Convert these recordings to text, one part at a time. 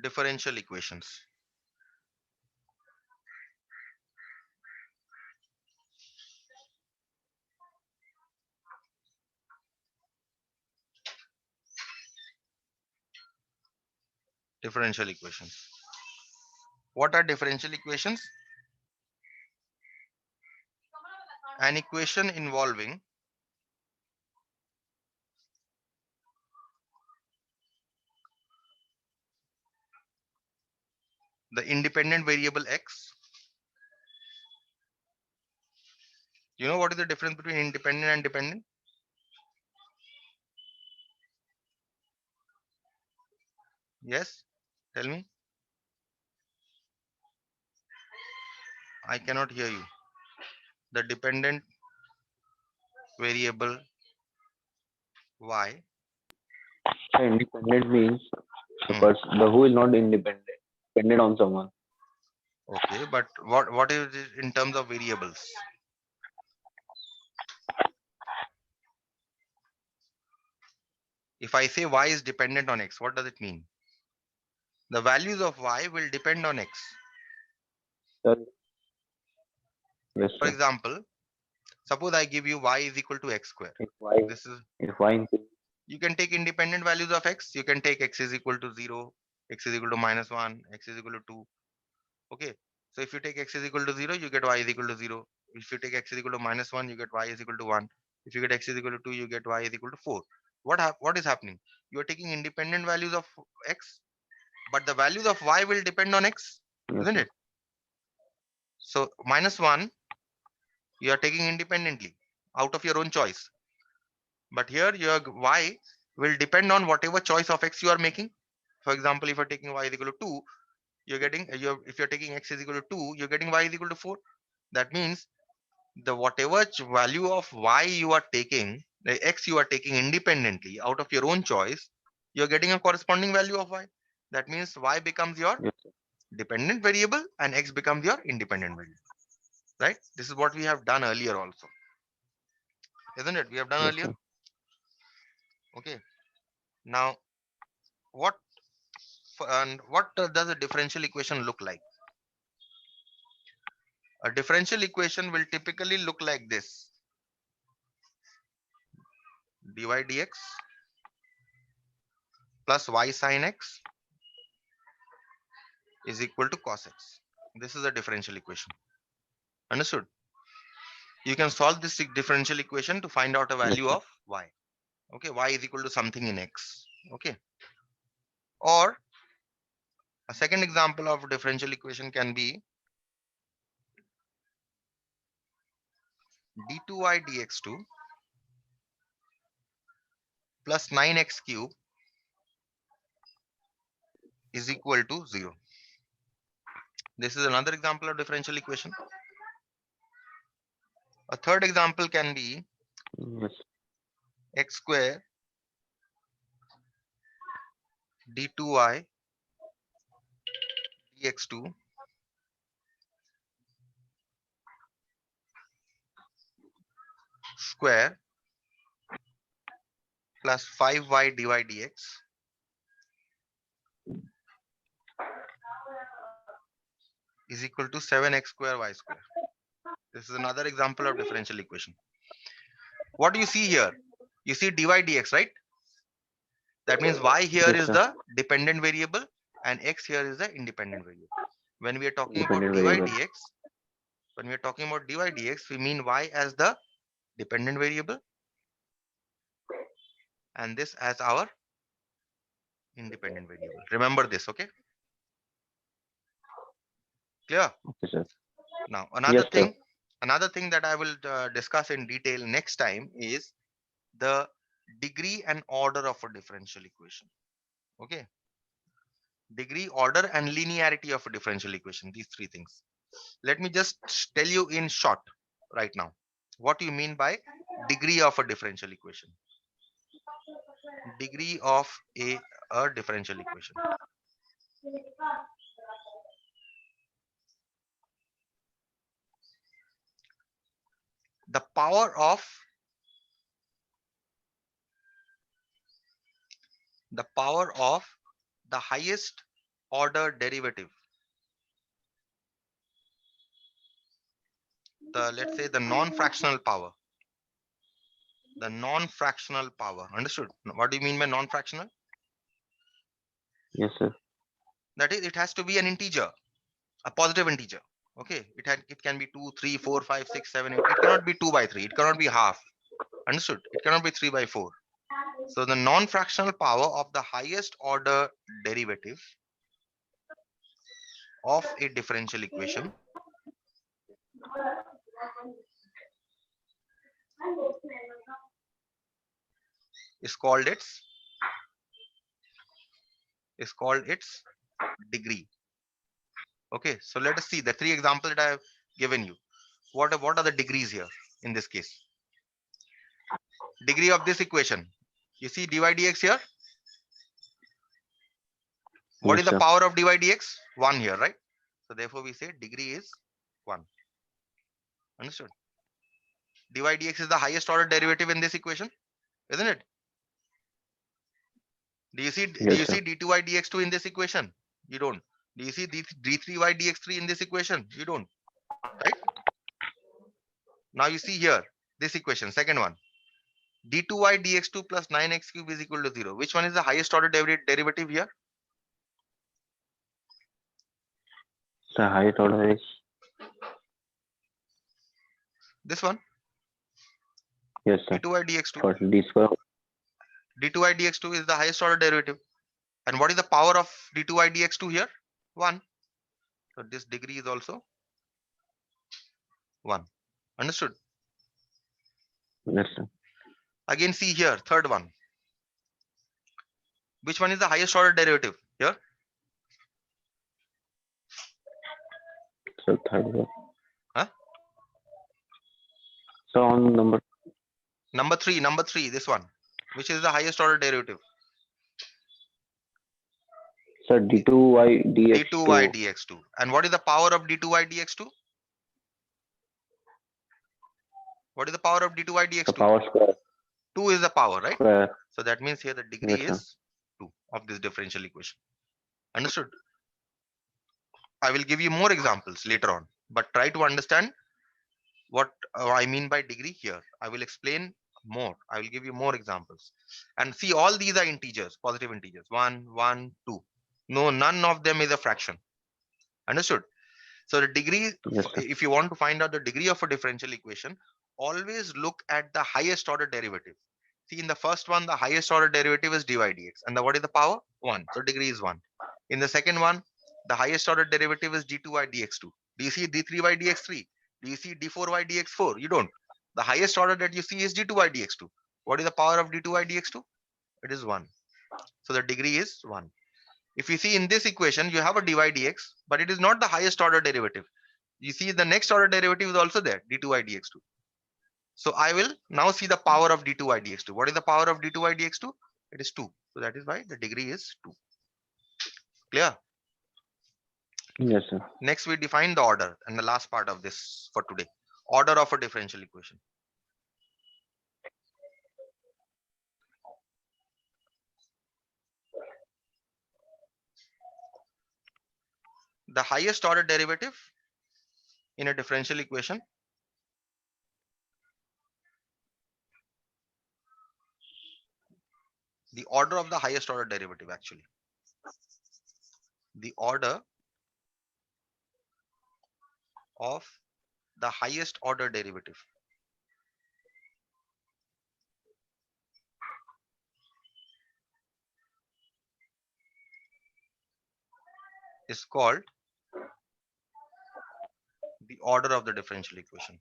differential equations. Differential equations. What are differential equations? An equation involving the independent variable x. You know what is the difference between independent and dependent? Yes, tell me. I cannot hear you. The dependent variable y. So independent means Hmm. the who is not independent, dependent on someone. Okay, but what is it in terms of variables? If I say y is dependent on x, what does it mean? The values of y will depend on x. Sir, yes, For sir. example, suppose I give you y is equal to x square. If y, This is, if y increase, you can take independent values of x. You can take x is equal to 0, x is equal to -1, x is equal to 2. Okay. So if you take x is equal to 0, you get y is equal to 0. If you take x is equal to -1, you get y is equal to 1. If you get x is equal to 2, you get y is equal to 4. What is happening? You are taking independent values of x, but the values of y will depend on x, yes, isn't sir. it? So -1, you are taking independently out of your own choice. But here your y will depend on whatever choice of x you are making. For example, if you're taking y is equal to 2, you're getting if you're taking x is equal to 2, you're getting y is equal to 4. That means the whatever value of y you are taking, the x you are taking independently out of your own choice, you're getting a corresponding value of y. That means y becomes your Yes, sir. dependent variable and x becomes your independent variable. Right? This is what we have done earlier also, isn't it? We have done Yes, earlier. sir. Okay. Now, what what does a differential equation look like? A differential equation will typically look like this: dy dx plus y sin x is equal to cos x. This is a differential equation. Understood? You can solve this differential equation to find out a Yes, value sir. of y. Okay, y is equal to something in x. Okay, or a second example of differential equation can be d2y dx2 plus 9x cube is equal to 0. This is another example of differential equation. A third example can be Yes, x square d2y dx2 square plus 5y dy dx is equal to 7x square y square. This is another example of differential equation. What do you see here? You see dy dx, right? That means y here yes, is sir. the dependent variable and x here is the independent variable. When we are talking about Independent dy variable. dx, when we are talking about dy dx, we mean y as the dependent variable and this as our independent variable. Remember this, okay? Clear? Okay, sir. Now, Yes, sir. another thing that I will discuss in detail next time is the degree and order of a differential equation. Okay, degree, order, and linearity of a differential equation. These three things. Let me just tell you in short right now what you mean by degree of a differential equation. Degree of a differential equation. The power of the power of the highest order derivative, let's say the non-fractional power, understood? What do you mean by non-fractional? Yes, sir. That is, it has to be an integer, a positive integer. Okay, it can be 2, 3, 4, 5, 6, 7, 8. It cannot be 2 by 3. It cannot be half. Understood? It cannot be 3 by 4. So the non-fractional power of the highest order derivative of a differential equation is called its degree. Okay, so let us see the three examples that I have given you. What are the degrees here in this case? Degree of this equation. You see dy dx here. What Yes, is the sir. power of dy dx? 1 here, right? So therefore we say degree is 1. Understood? Dy dx is the highest order derivative in this equation, isn't it? Do you see Yes, sir. d2y dx2 in this equation? You don't. Do you see d3y dx3 in this equation? You don't, right? Now you see here this equation, second one. d2y dx2 plus 9x cube is equal to 0. Which one is the highest order derivative here? The highest order is, This one, yes, sir. d2y dx2. For d square, d2y dx2 is the highest order derivative. And what is the power of d2y dx2 here? 1. So this degree is also 1. Understood? yes, sir. Again, see here, third one. Which one is the highest order derivative here? So third one. Huh? So on number, Number three, this one. Which is the highest order derivative? sir, d2y d2y dx2. dx2. And what is the power of d2y dx2? What is the power of d2y The dx2? power square. 2 is the power, right? Square. So that means here the degree Yes, sir. is 2 of this differential equation. Understood? I will give you more examples later on, but try to understand what I mean by degree here. I will explain more. I will give you more examples. And see, all these are integers, positive integers. 1, 1, 2. No, none of them is a fraction. Understood? So the degree, Yes, sir. if you want to find out the degree of a differential equation, always look at the highest order derivative. See, in the first one, the highest order derivative is dy dx. And what is the power? 1. So degree is 1. In the second one, the highest order derivative is d2y dx2. Do you see d3y dx3? Do you see d4y dx4? You don't. The highest order that you see is d2y dx2. What is the power of d2y dx2? It is 1. So the degree is 1. If you see in this equation, you have a dy dx, but it is not the highest order derivative. You see the next order derivative is also there, d2y dx2. So I will now see the power of d2y dx2. What is the power of d2y dx2? It is 2. So that is why the degree is 2. Clear? Yes, sir. Next, we define the order and the last part of this for today. Order of a differential equation. The highest order derivative in a differential equation the order of the highest order derivative actually. The order of the highest order derivative is called the order of the differential equation.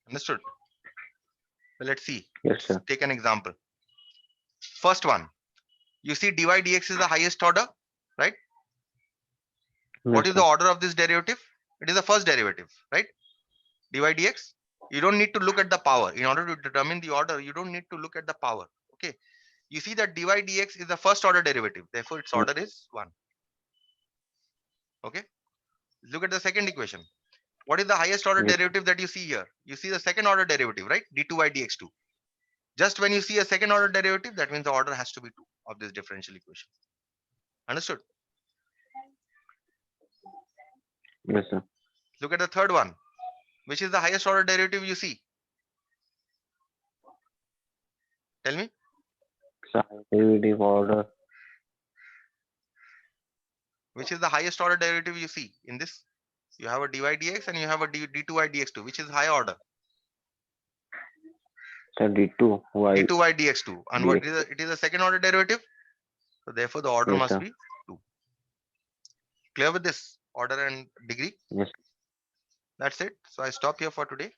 Understood? Well, let's see. Yes, sir. Take an example. First one, you see dy dx is the highest order, right? What Yes, is the sir. order of this derivative? It is the first derivative, right? Dy dx. You don't need to look at the power. In order to determine the order, you don't need to look at the power. Okay. You see that dy dx is the first order derivative. Therefore, its order is 1. Okay. Look at the second equation. What is the highest order Yes. derivative that you see here? You see the second order derivative, right? d2y dx2. Just when you see a second order derivative, that means the order has to be 2 of this differential equation. Understood? Yes, sir. Look at the third one. Which is the highest order derivative you see? Tell me. So derivative order. Which is the highest order derivative you see in this? You have a dy dx and you have a d2y dx2. Which is high order? So D2y d2y dx2. And what dx. is it is a second order derivative. So therefore the order Yes, must sir. be 2. Clear with this order and degree? Yes. That's it. So I stop here for today.